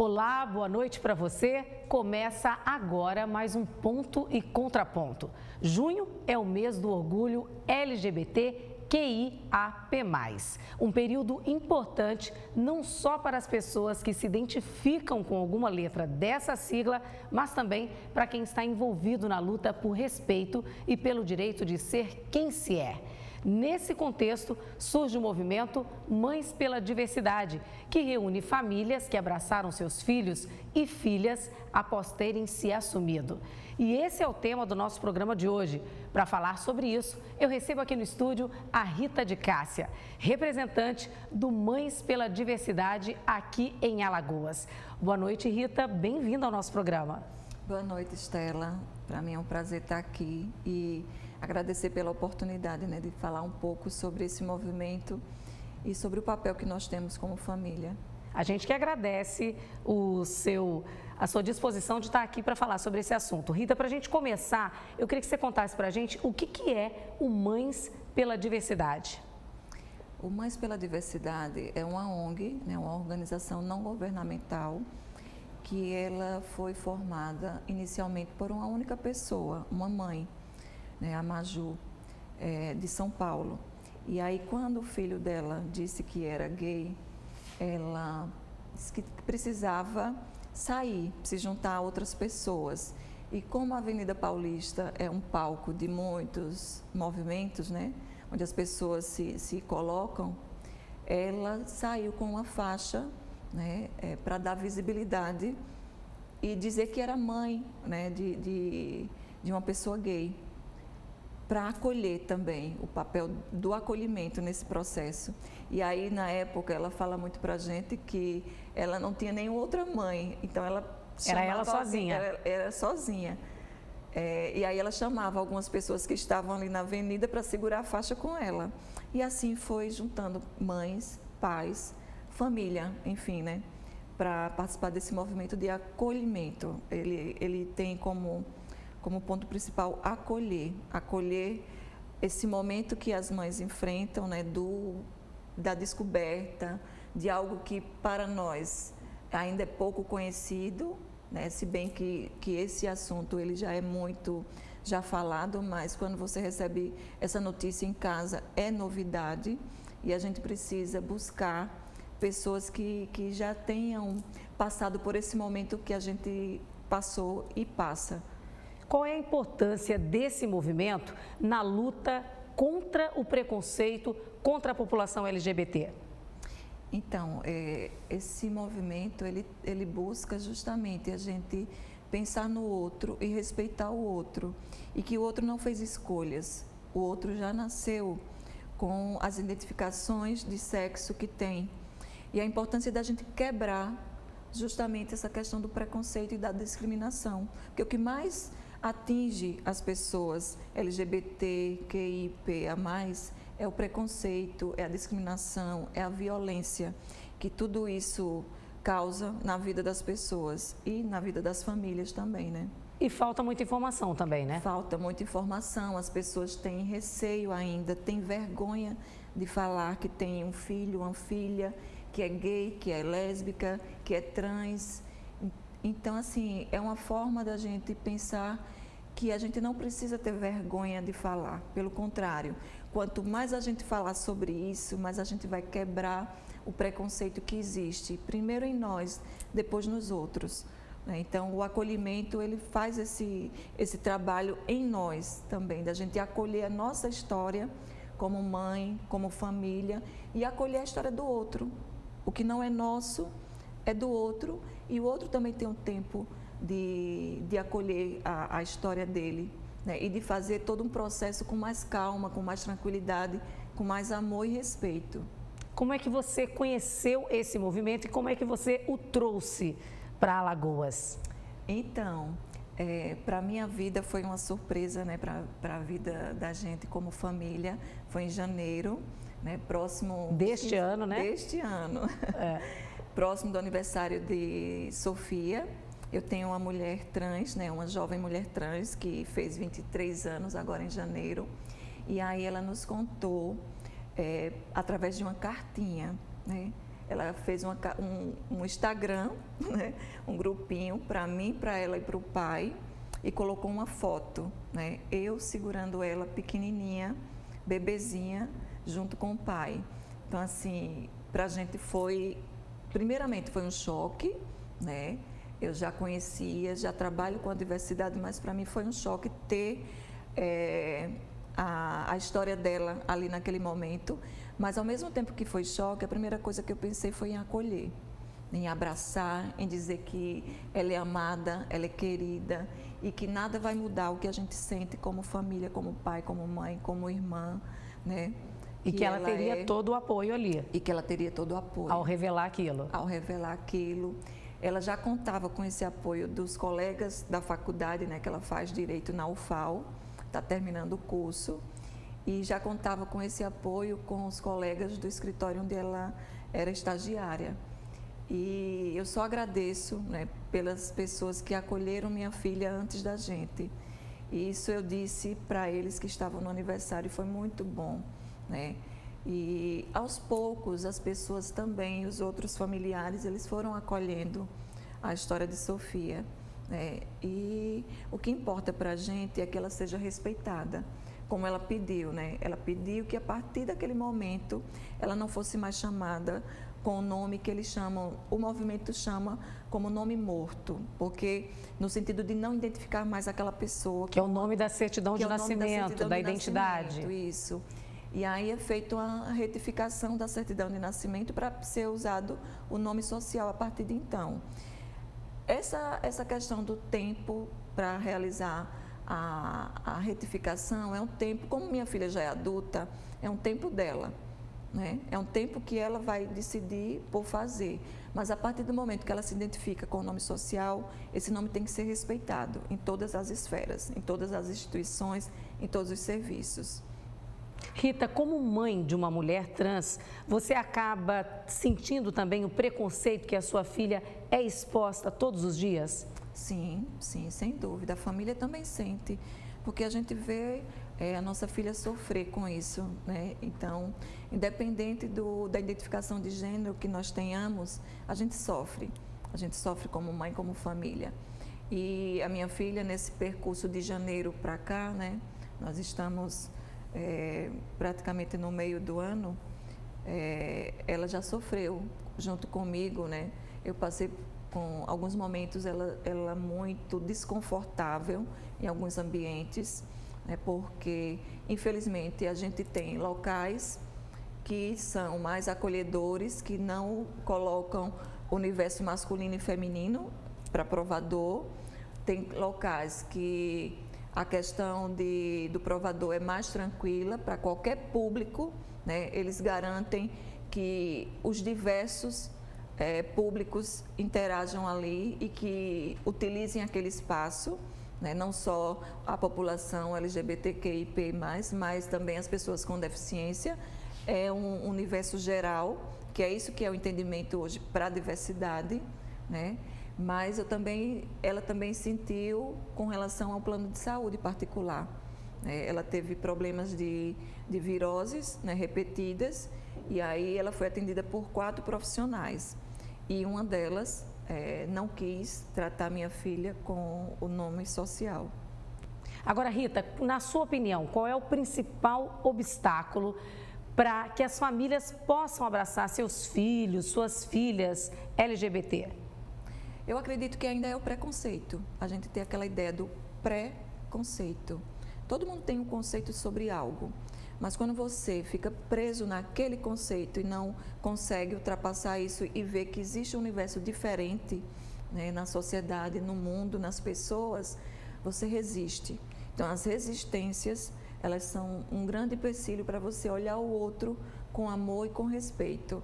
Olá, boa noite para você. Começa agora mais um Ponto e Contraponto. Junho é o mês do orgulho LGBTQIAP+. Um período importante não só para as pessoas que se identificam com alguma letra dessa sigla, mas também para quem está envolvido na luta por respeito e pelo direito de ser quem se é. Nesse contexto, surge o movimento Mães pela Diversidade, que reúne famílias que abraçaram seus filhos e filhas após terem se assumido. E esse é o tema do nosso programa de hoje. Para falar sobre isso, eu recebo aqui no estúdio a Rita de Cássia, representante do Mães pela Diversidade aqui em Alagoas. Boa noite, Rita. Bem-vinda ao nosso programa. Boa noite, Estela. Para mim é um prazer estar aqui e agradecer pela oportunidade, de falar um pouco sobre esse movimento e sobre o papel que nós temos como família. A gente que agradece a sua disposição de estar aqui para falar sobre esse assunto. Rita, para a gente começar, eu queria que você contasse para a gente o que é o Mães pela Diversidade. O Mães pela Diversidade é uma ONG, uma organização não governamental, que ela foi formada inicialmente por uma única pessoa, uma mãe, a Maju, de São Paulo. E aí, quando o filho dela disse que era gay, ela disse que precisava sair, se juntar a outras pessoas. E como a Avenida Paulista é um palco de muitos movimentos, onde as pessoas se colocam, ela saiu com uma faixa, para dar visibilidade e dizer que era mãe, de uma pessoa gay, para acolher também, o papel do acolhimento nesse processo. E aí, na época, ela fala muito para a gente que ela não tinha nenhuma outra mãe, então ela era ela sozinha. Era sozinha. E aí ela chamava algumas pessoas que estavam ali na avenida para segurar a faixa com ela. E assim foi juntando mães, pais, família, enfim, para participar desse movimento de acolhimento. Ele tem como ponto principal acolher esse momento que as mães enfrentam, da descoberta de algo que para nós ainda é pouco conhecido, se bem que esse assunto ele já é muito falado, mas quando você recebe essa notícia em casa é novidade e a gente precisa buscar pessoas que já tenham passado por esse momento que a gente passou e passa. Qual é a importância desse movimento na luta contra o preconceito contra a população LGBT? Então, esse movimento, ele busca justamente a gente pensar no outro e respeitar o outro. E que o outro não fez escolhas, o outro já nasceu com as identificações de sexo que tem. E a importância da gente quebrar justamente essa questão do preconceito e da discriminação. Porque o que mais atinge as pessoas LGBTQIA+, é o preconceito, é a discriminação, é a violência, que tudo isso causa na vida das pessoas e na vida das famílias também, E falta muita informação também, Falta muita informação, as pessoas têm receio ainda, têm vergonha de falar que tem um filho, uma filha, que é gay, que é lésbica, que é trans. Então, assim, é uma forma da gente pensar que a gente não precisa ter vergonha de falar. Pelo contrário, quanto mais a gente falar sobre isso, mais a gente vai quebrar o preconceito que existe, primeiro em nós, depois nos outros. Então, o acolhimento, ele faz esse trabalho em nós também, da gente acolher a nossa história como mãe, como família, e acolher a história do outro. O que não é nosso é do outro, e o outro também tem um tempo de acolher a história dele, e de fazer todo um processo com mais calma, com mais tranquilidade, com mais amor e respeito. Como é que você conheceu esse movimento e como é que você o trouxe para Alagoas? Então, para a minha vida foi uma surpresa, para a vida da gente como família. Foi em janeiro, próximo... Deste ano, Deste ano. Próximo do aniversário de Sofia. Eu tenho uma mulher trans, uma jovem mulher trans que fez 23 anos agora em janeiro. E aí ela nos contou, através de uma cartinha, ela fez um Instagram, né? Um grupinho para mim, para ela e para o pai, e colocou uma foto, né? Eu segurando ela pequenininha, bebezinha, junto com o pai. Então, assim, para a gente primeiramente foi um choque, né? Eu já conhecia, já trabalho com a diversidade, mas para mim foi um choque ter a história dela ali naquele momento. Mas ao mesmo tempo que foi choque, a primeira coisa que eu pensei foi em acolher, em abraçar, em dizer que ela é amada, ela é querida e que nada vai mudar o que a gente sente como família, como pai, como mãe, como irmã, né? E que ela teria todo o apoio ali. E que ela teria todo o apoio. Ao revelar aquilo. Ao revelar aquilo. Ela já contava com esse apoio dos colegas da faculdade, né, que ela faz Direito na UFAL, está terminando o curso. E já contava com esse apoio com os colegas do escritório onde ela era estagiária. E eu só agradeço, né, pelas pessoas que acolheram minha filha antes da gente. E isso eu disse para eles que estavam no aniversário e foi muito bom, né? E aos poucos as pessoas também, os outros familiares, eles foram acolhendo a história de Sofia, né? E o que importa para a gente é que ela seja respeitada, como ela pediu, né? Ela pediu que a partir daquele momento ela não fosse mais chamada com o nome que eles chamam, o movimento chama como nome morto, porque no sentido de não identificar mais aquela pessoa. Que é o nome da certidão de nascimento, da identidade. Isso. E aí é feita uma retificação da certidão de nascimento para ser usado o nome social a partir de então. Essa questão do tempo para realizar a retificação é um tempo, como minha filha já é adulta, é um tempo dela, né? É um tempo que ela vai decidir por fazer. Mas a partir do momento que ela se identifica com o nome social, esse nome tem que ser respeitado em todas as esferas, em todas as instituições, em todos os serviços. Rita, como mãe de uma mulher trans, você acaba sentindo também o preconceito que a sua filha é exposta todos os dias? Sim, sim, sem dúvida. A família também sente, porque a gente vê a nossa filha sofrer com isso, né? Então, independente da identificação de gênero que nós tenhamos, a gente sofre. A gente sofre como mãe, como família. E a minha filha, nesse percurso de janeiro para cá, né? Nós estamos praticamente no meio do ano, ela já sofreu junto comigo, né? Eu passei com alguns momentos ela muito desconfortável em alguns ambientes, né? Porque infelizmente a gente tem locais que são mais acolhedores, que não colocam o universo masculino e feminino para provador. Tem locais que a questão do provador é mais tranquila para qualquer público, né? Eles garantem que os diversos públicos interajam ali e que utilizem aquele espaço, né? Não só a população LGBTQIP+, mas também as pessoas com deficiência. É um universo geral, que é isso que é o entendimento hoje para a diversidade, né? Mas ela também sentiu com relação ao plano de saúde particular. Ela teve problemas de viroses, né, repetidas, e aí ela foi atendida por 4 profissionais. E uma delas não quis tratar minha filha com o nome social. Agora, Rita, na sua opinião, qual é o principal obstáculo para que as famílias possam abraçar seus filhos, suas filhas LGBT? Eu acredito que ainda é o preconceito. A gente tem aquela ideia do pré-conceito. Todo mundo tem um conceito sobre algo, mas quando você fica preso naquele conceito e não consegue ultrapassar isso e ver que existe um universo diferente, né, na sociedade, no mundo, nas pessoas, você resiste. Então, as resistências, elas são um grande empecilho para você olhar o outro com amor e com respeito.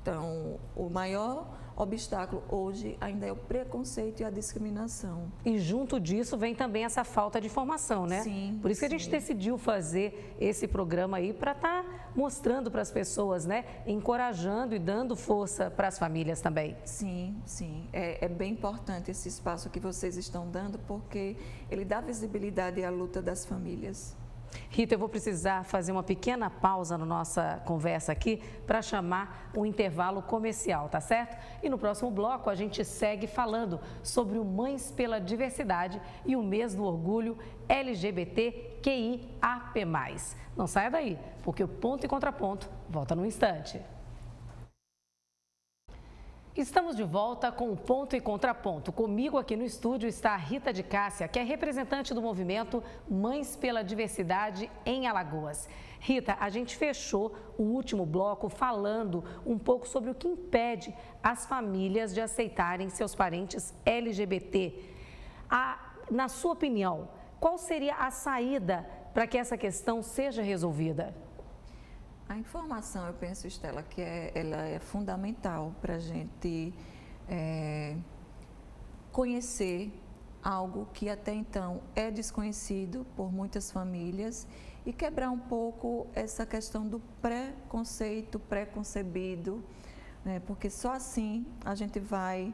Então, o maior obstáculo hoje ainda é o preconceito e a discriminação. E junto disso vem também essa falta de informação, né? Sim. Por isso que a gente decidiu fazer esse programa aí para estar mostrando para as pessoas, né? Encorajando e dando força para as famílias também. Sim, sim. É bem importante esse espaço que vocês estão dando, porque ele dá visibilidade à luta das famílias. Rita, eu vou precisar fazer uma pequena pausa na nossa conversa aqui para chamar um intervalo comercial, tá certo? E no próximo bloco a gente segue falando sobre o Mães pela Diversidade e o mês do orgulho LGBTQIAP+. Não saia daí, porque o Ponto e Contraponto volta num instante. Estamos de volta com o Ponto e Contraponto. Comigo aqui no estúdio está a Rita de Cássia, que é representante do movimento Mães pela Diversidade em Alagoas. Rita, a gente fechou o último bloco falando um pouco sobre o que impede as famílias de aceitarem seus parentes LGBT. Na sua opinião, qual seria a saída para que essa questão seja resolvida? A informação, eu penso, Estela, que ela é fundamental para a gente conhecer algo que até então é desconhecido por muitas famílias e quebrar um pouco essa questão do preconceito, preconcebido, né? Porque só assim a gente vai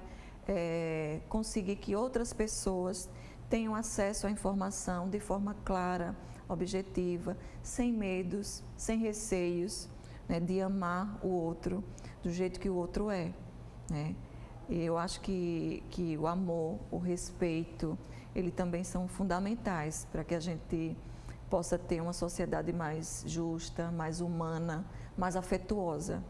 conseguir que outras pessoas tenham acesso à informação de forma clara, objetiva, sem medos, sem receios, né, de amar o outro do jeito que o outro é, né? E eu acho que o amor, o respeito, ele também são fundamentais para que a gente possa ter uma sociedade mais justa, mais humana, mais afetuosa.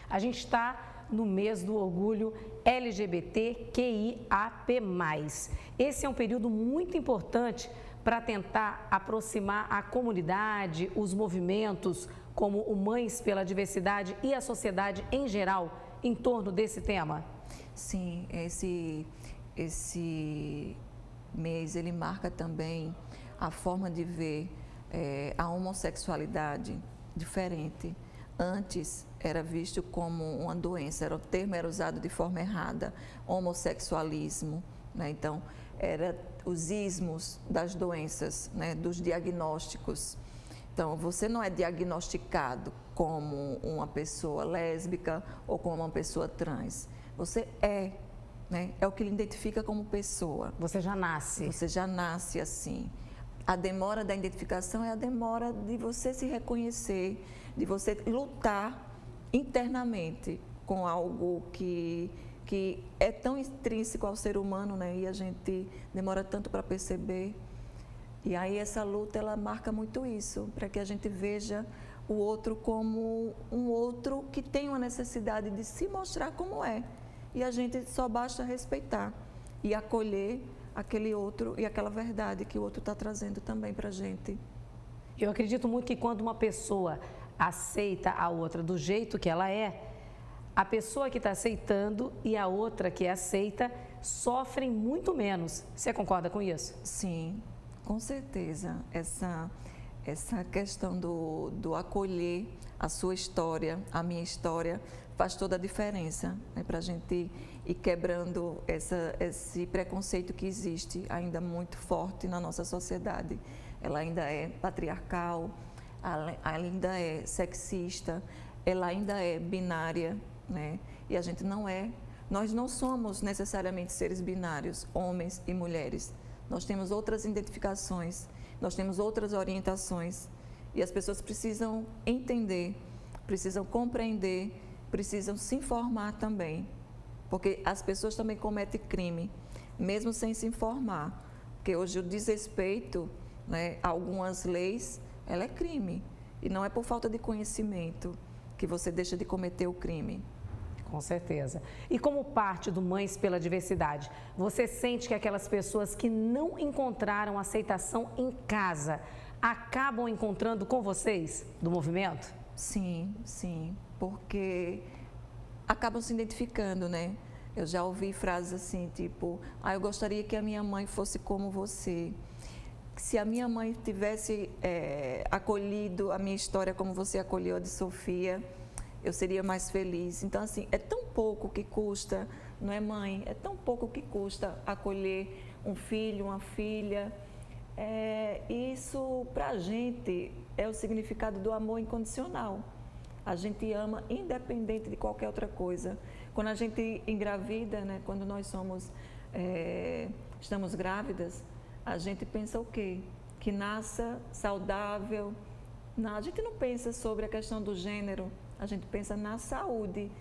A gente está no mês do orgulho LGBTQIAP+. Esse é um período muito importante para tentar aproximar a comunidade, os movimentos, como o Mães pela Diversidade e a sociedade em geral, em torno desse tema? Sim, esse mês, ele marca também a forma de ver a homossexualidade diferente. Antes era visto como uma doença, o termo era usado de forma errada, homossexualismo, né? Então, era os ismos das doenças, né? Dos diagnósticos. Então, você não é diagnosticado como uma pessoa lésbica ou como uma pessoa trans. Você é, né? É o que lhe identifica como pessoa. Você já nasce. Você já nasce assim. A demora da identificação é a demora de você se reconhecer, de você lutar internamente com algo que é tão intrínseco ao ser humano, né? E a gente demora tanto para perceber. E aí essa luta, ela marca muito isso, para que a gente veja o outro como um outro que tem uma necessidade de se mostrar como é. E a gente só basta respeitar e acolher aquele outro e aquela verdade que o outro está trazendo também para a gente. Eu acredito muito que quando uma pessoa aceita a outra do jeito que ela é, a pessoa que está aceitando e a outra que aceita sofrem muito menos. Você concorda com isso? Sim, com certeza. Essa questão do acolher a sua história, a minha história, faz toda a diferença, né, para a gente ir quebrando esse preconceito que existe ainda muito forte na nossa sociedade. Ela ainda é patriarcal, ainda é sexista, ela ainda é binária, né? E a gente não é. Nós não somos necessariamente seres binários, homens e mulheres. Nós temos outras identificações, nós temos outras orientações e as pessoas precisam entender, precisam compreender, precisam se informar também, porque as pessoas também cometem crime, mesmo sem se informar, porque hoje o desrespeito, né, a algumas leis, ela é crime e não é por falta de conhecimento que você deixa de cometer o crime. Com certeza. E como parte do Mães pela Diversidade, você sente que aquelas pessoas que não encontraram aceitação em casa acabam encontrando com vocês do movimento? Sim, sim, porque acabam se identificando, né? Eu já ouvi frases assim, tipo, eu gostaria que a minha mãe fosse como você. Se a minha mãe tivesse acolhido a minha história como você acolheu a de Sofia, eu seria mais feliz. Então, assim, é tão pouco que custa, não é, mãe? É tão pouco que custa acolher um filho, uma filha. Isso, para a gente, é o significado do amor incondicional. A gente ama independente de qualquer outra coisa. Quando a gente engravida, né, quando nós estamos grávidas, a gente pensa o quê? que nasça saudável. A gente não pensa sobre a questão do gênero, a gente pensa na saúde.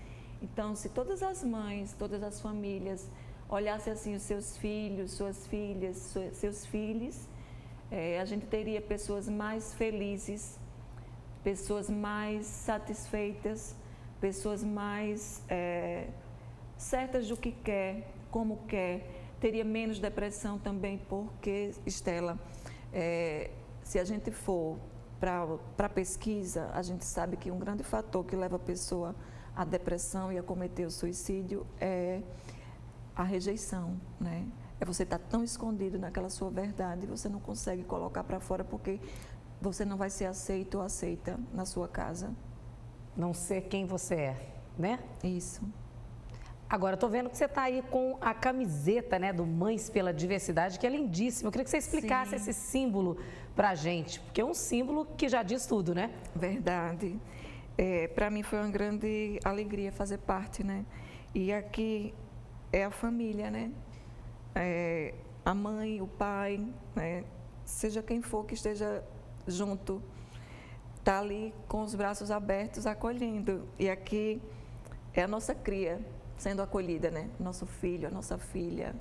Então, se todas as mães, todas as famílias olhassem assim os seus filhos, suas filhas, seus filhos, a gente teria pessoas mais felizes, pessoas mais satisfeitas, pessoas mais certas do que quer, como quer. Teria menos depressão também, porque, Estela, se a gente for para a pesquisa, a gente sabe que um grande fator que leva a pessoa à depressão e a cometer o suicídio é a rejeição, né? É você estar tão escondido naquela sua verdade, você não consegue colocar para fora porque você não vai ser aceito ou aceita na sua casa. Não ser quem você é, né? Isso. Agora, eu tô vendo que você está aí com a camiseta, né, do Mães pela Diversidade, que é lindíssima. Eu queria que você explicasse esse símbolo para a gente, porque é um símbolo que já diz tudo, né? Verdade. Para mim foi uma grande alegria fazer parte, né? E aqui é a família, né? A mãe, o pai, né? Seja quem for que esteja junto, está ali com os braços abertos, acolhendo. E aqui é a nossa cria sendo acolhida, né? Nosso filho, a nossa filha.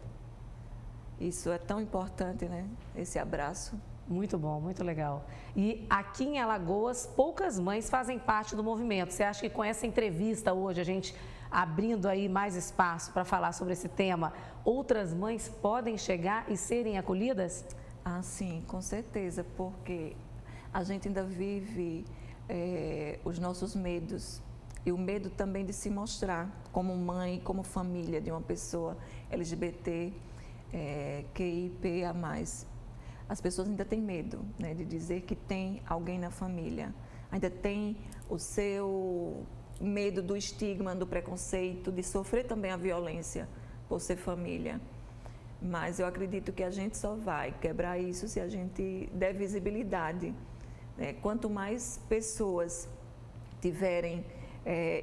Isso é tão importante, né? Esse abraço. Muito bom, muito legal. E aqui em Alagoas, poucas mães fazem parte do movimento. Você acha que com essa entrevista hoje, a gente abrindo aí mais espaço para falar sobre esse tema, outras mães podem chegar e serem acolhidas? Ah, sim, com certeza, porque a gente ainda vive os nossos medos. E o medo também de se mostrar como mãe, como família de uma pessoa LGBT, QIPA+. As pessoas ainda têm medo, né, de dizer que tem alguém na família. Ainda tem o seu medo do estigma, do preconceito, de sofrer também a violência por ser família. Mas eu acredito que a gente só vai quebrar isso se a gente der visibilidade, né? Quanto mais pessoas tiverem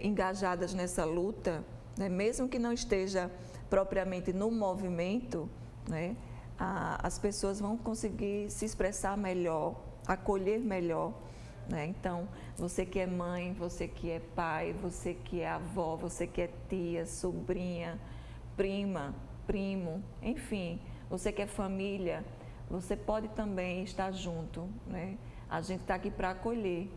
engajadas nessa luta, né, mesmo que não esteja propriamente no movimento, né, as pessoas vão conseguir se expressar melhor, acolher melhor, né? Então, você que é mãe, você que é pai, você que é avó, você que é tia, sobrinha, prima, primo, enfim, você que é família, você pode também estar junto, né? A gente está aqui para acolher.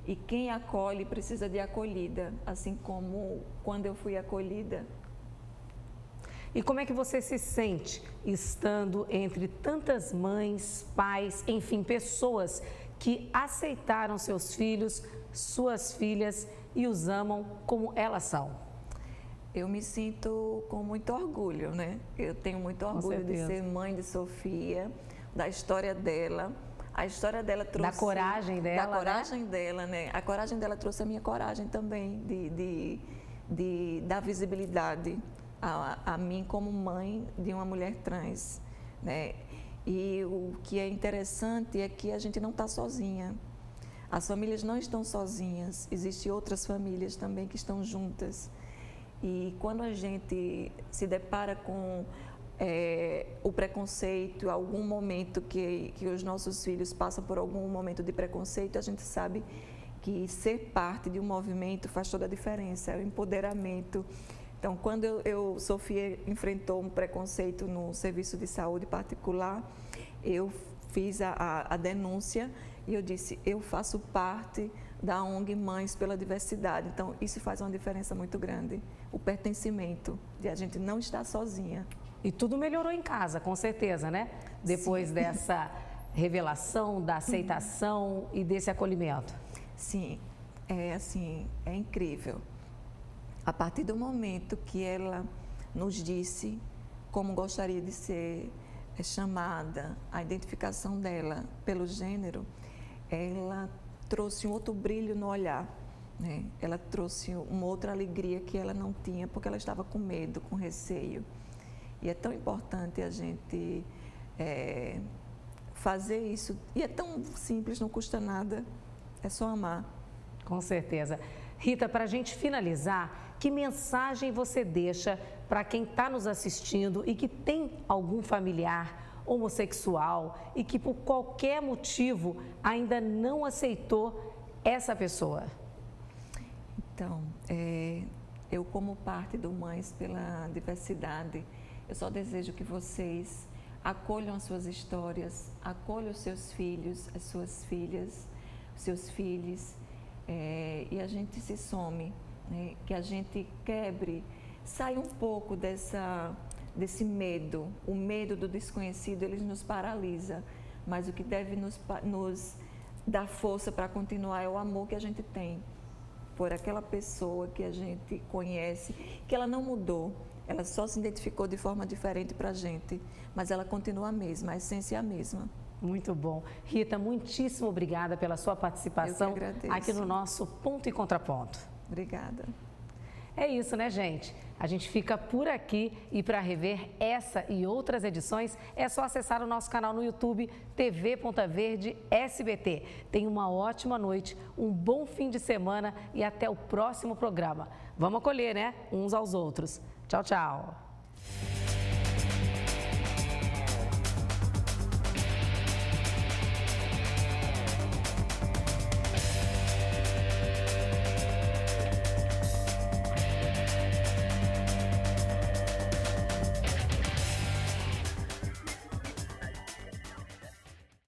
E quem acolhe precisa de acolhida, assim como quando eu fui acolhida. E como é que você se sente estando entre tantas mães, pais, enfim, pessoas que aceitaram seus filhos, suas filhas e os amam como elas são? Eu me sinto com muito orgulho, né? Eu tenho muito orgulho de ser mãe de Sofia, da história dela. A história dela trouxe... Da coragem dela, da coragem dela, né? A coragem dela trouxe a minha coragem também de dar visibilidade a mim como mãe de uma mulher trans, né? E o que é interessante é que a gente não está sozinha. As famílias não estão sozinhas. Existem outras famílias também que estão juntas. E quando a gente se depara com o preconceito, algum momento que os nossos filhos passam por algum momento de preconceito, a gente sabe que ser parte de um movimento faz toda a diferença, é o empoderamento. Então, quando Sofia enfrentou um preconceito no serviço de saúde particular, eu fiz a denúncia e eu disse, eu faço parte da ONG Mães pela Diversidade. Então, isso faz uma diferença muito grande, o pertencimento, de a gente não estar sozinha. E tudo melhorou em casa, com certeza, né? Depois dessa revelação, da aceitação e desse acolhimento. Sim, é incrível. A partir do momento que ela nos disse como gostaria de ser chamada, a identificação dela pelo gênero, ela trouxe um outro brilho no olhar, né? Ela trouxe uma outra alegria que ela não tinha, porque ela estava com medo, com receio. E é tão importante a gente fazer isso. E é tão simples, não custa nada, é só amar. Com certeza. Rita, para a gente finalizar, que mensagem você deixa para quem está nos assistindo e que tem algum familiar homossexual e que por qualquer motivo ainda não aceitou essa pessoa? Então, eu como parte do Mães pela Diversidade, eu só desejo que vocês acolham as suas histórias, acolham os seus filhos, as suas filhas, os seus filhos, e a gente se some, né? Que a gente quebre, saia um pouco desse medo. O medo do desconhecido, ele nos paralisa, mas o que deve nos dar força para continuar é o amor que a gente tem por aquela pessoa que a gente conhece, que ela não mudou, ela só se identificou de forma diferente para a gente, mas ela continua a mesma, a essência é a mesma. Muito bom. Rita, muitíssimo obrigada pela sua participação aqui no nosso Ponto e Contraponto. Obrigada. É isso, né, gente? A gente fica por aqui e para rever essa e outras edições é só acessar o nosso canal no YouTube, TV Ponta Verde SBT. Tenha uma ótima noite, um bom fim de semana e até o próximo programa. Vamos acolher, né? Uns aos outros. Tchau, tchau.